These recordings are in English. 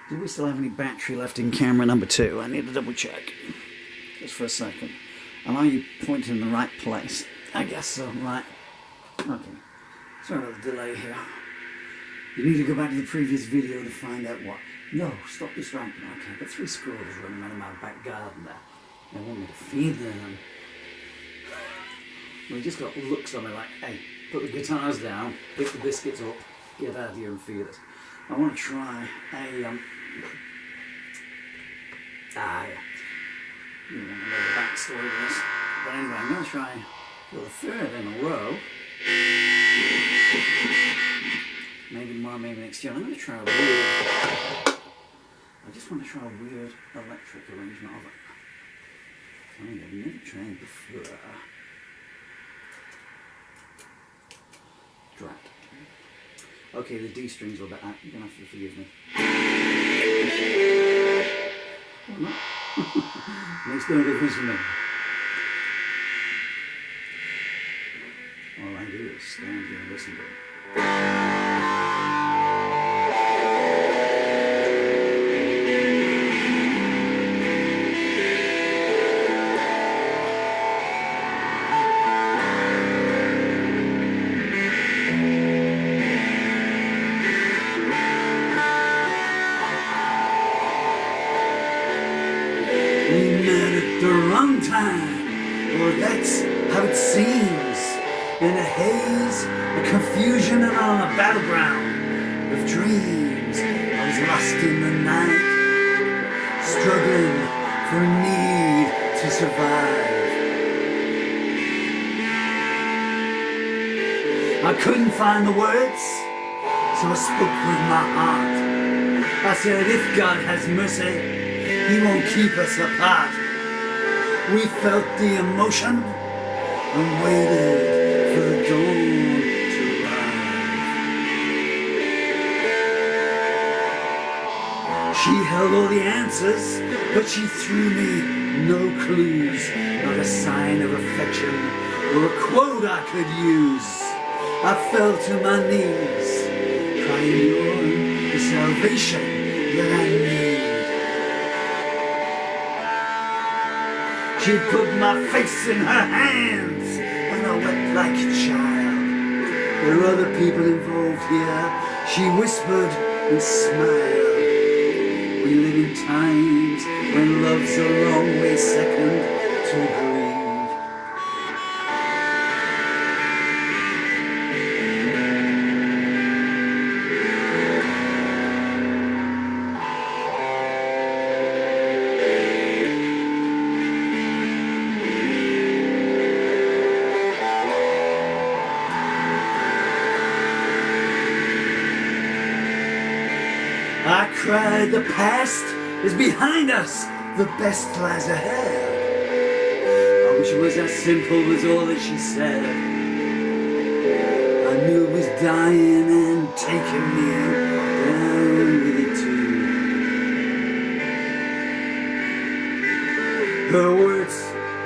Do we still have any battery left in camera number 2? I need to double check. Just for a second. And are you pointing in the right place? I guess so, right. Okay. Sorry about the delay here. You need to go back to the previous video to find out what. No, stop distracting. Okay, I've got 3 squirrels running around in my back garden there. They want me to feed them. Well, he just got looks on me like, hey, put the guitars down, pick the biscuits up, get out of here and feed us. I want to try a, yeah. You don't know the backstory of this. But anyway, I'm going to try for the 3rd in a row. Maybe tomorrow, maybe next year. I'm going to try a weird, I just want to try a weird electric arrangement of it. Something I've never tried before. Drat. Okay, the D strings are a bit out. You're going to have to forgive me. Oh, no. Makes no difference to me. All I do is stand here and listen to it. The wrong time, or that's how it seems. In a haze, a confusion, and on a battleground of dreams, I was lost in the night, struggling for a need to survive. I couldn't find the words, so I spoke with my heart. I said, if God has mercy, He won't keep us apart. We felt the emotion and waited for the dawn to arrive. She held all the answers, but she threw me no clues, not a sign of affection or a quote I could use. I fell to my knees, crying, "You're the salvation that I need." She put my face in her hands, and I wept like a child. There are other people involved here, she whispered and smiled. We live in times when love's a long way second to grieve. I cried, the past is behind us, the best lies ahead. I wish it was as simple as all that she said. I knew it was dying and taking me down with it too. Her words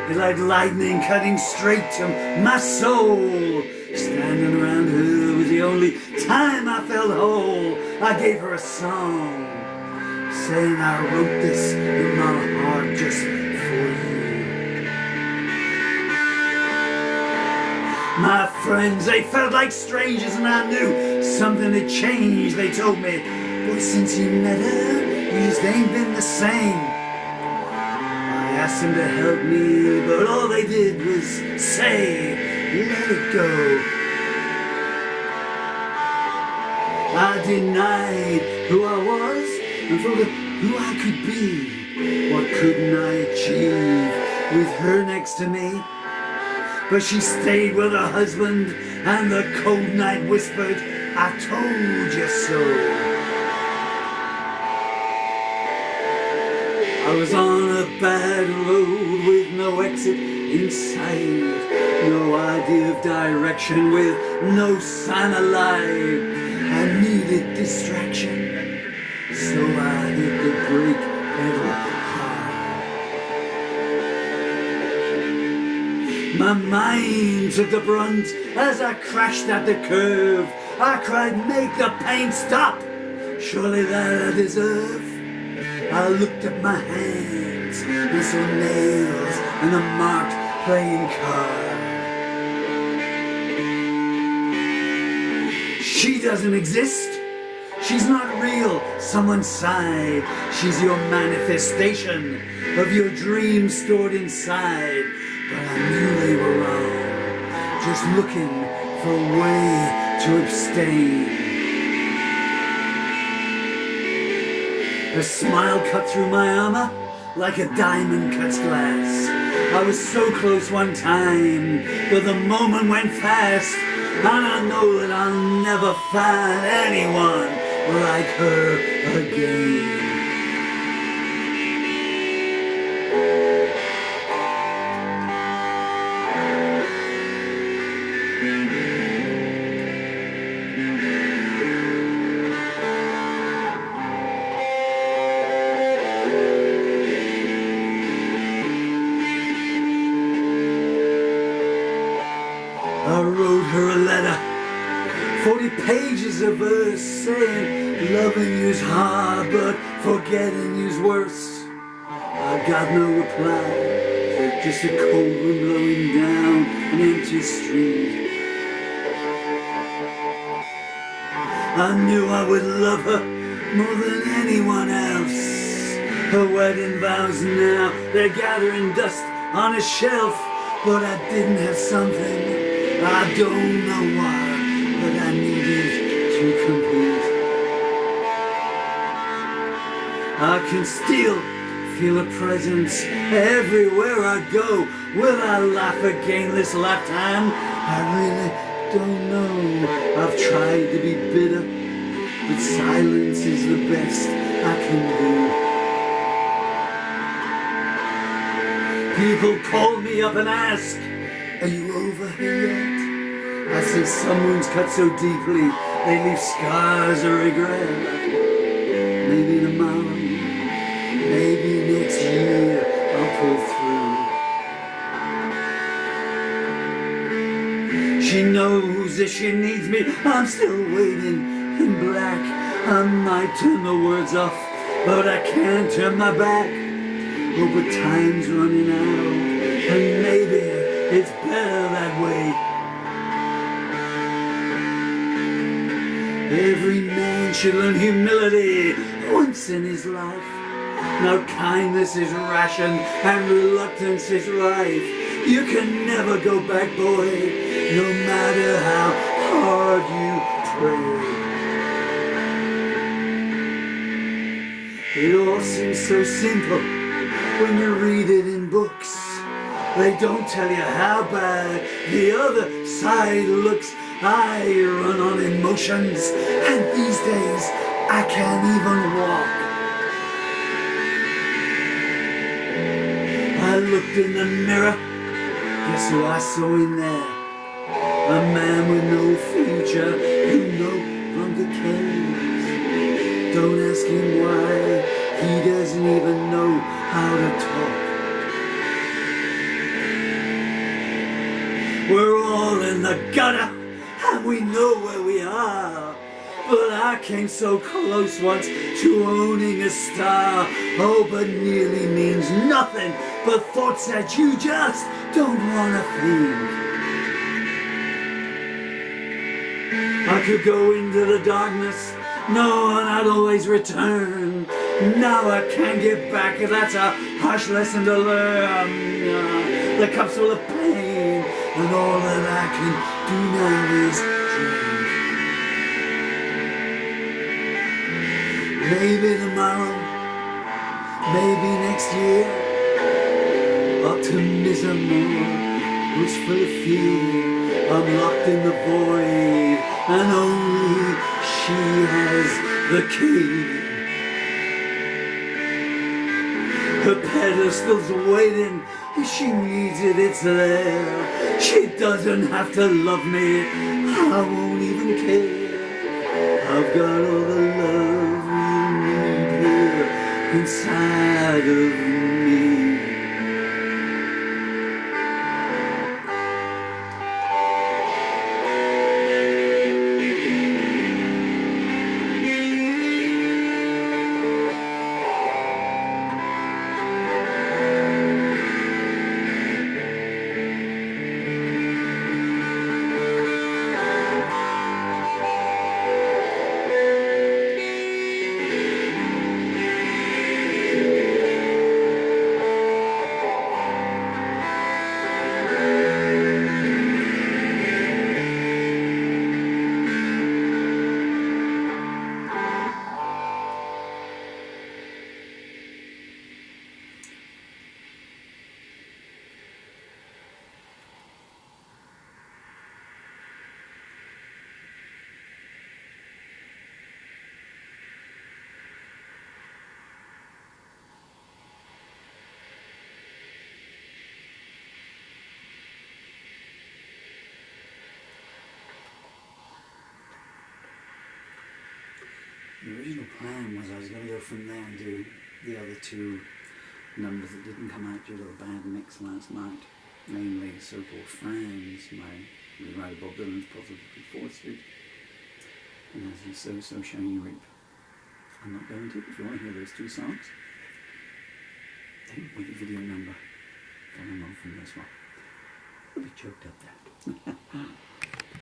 is like lightning cutting straight to my soul. Standing around her was the only time I felt whole. I gave her a song, saying I wrote this in my heart just for you. My friends, they felt like strangers, and I knew something had changed. They told me, boy, since you met her, you just ain't been the same. I asked them to help me, but all they did was say, let it go. I denied who I was and thought of who I could be. What couldn't I achieve with her next to me? But she stayed with her husband, and the cold night whispered, I told you so. I was on a bad road with no exit in sight, no idea of direction with no sign of life. I needed distraction, so I hit the brake pedal hard. My mind took the brunt as I crashed at the curve. I cried, make the pain stop. surely that I deserve. I looked at my hands and saw nails and a marked playing card. She doesn't exist. She's not real. Someone sighed. She's your manifestation of your dreams stored inside. But I knew they were wrong. Just looking for a way to abstain. Her smile cut through my armor like a diamond cuts glass. I was so close one time, but the moment went fast. And I know that I'll never find anyone like her again. I wrote her a letter, 40 pages of verse, saying loving you's hard, but forgetting you's worse. I got no reply, just a cold wind blowing down an empty street. I knew I would love her more than anyone else. Her wedding vows now, they're gathering dust on a shelf, but I didn't have something, I don't know what, but I needed to complete. I can still feel a presence everywhere I go. Will I laugh again this lifetime? I really don't know. I've tried to be bitter, but silence is the best I can do. People call me up and ask, are you over here yet? I say some wounds cut so deeply they leave scars of regret. Maybe tomorrow, maybe next year I'll pull through. She knows if she needs me, I'm still waiting in black. I might turn the words off, but I can't turn my back. Oh, but time's running out, and maybe it's better that way. Every man should learn humility once in his life. Now kindness is ration and reluctance is rife. You can never go back, boy, no matter how hard you pray. It all seems so simple when you read it in books. They don't tell you how bad the other side looks. I run on emotions, and these days I can't even walk. I looked in the mirror, guess who I saw in there? A man with no future, who no longer cares. Don't ask him why, he doesn't even know how to talk. We're all in the gutter, and we know where we are. But I came so close once to owning a star. Oh, but nearly means nothing but thoughts that you just don't want to think. I could go into the darkness, no, and I'd always return. Now I can't get back, that's a harsh lesson to learn. The cup's full of pain, and all that I can do now is drink. Maybe tomorrow, maybe next year, optimism was full of fear. I'm locked in the void, and only she has the key. Her pedestal's waiting, if she needs it, it's there. She doesn't have to love me, I won't even care. I've got all the love you need here inside of me. The original plan was I was going to go from there and do the other two numbers that didn't come out due to a bad mix last night, namely So-Called Friends, my rewrite of Bob Dylan's Positively Forced, and As You Sow, So Shall You Reap. I'm not going to. If you want to hear those two songs, then with the video number following on from this one. I'll be choked up there.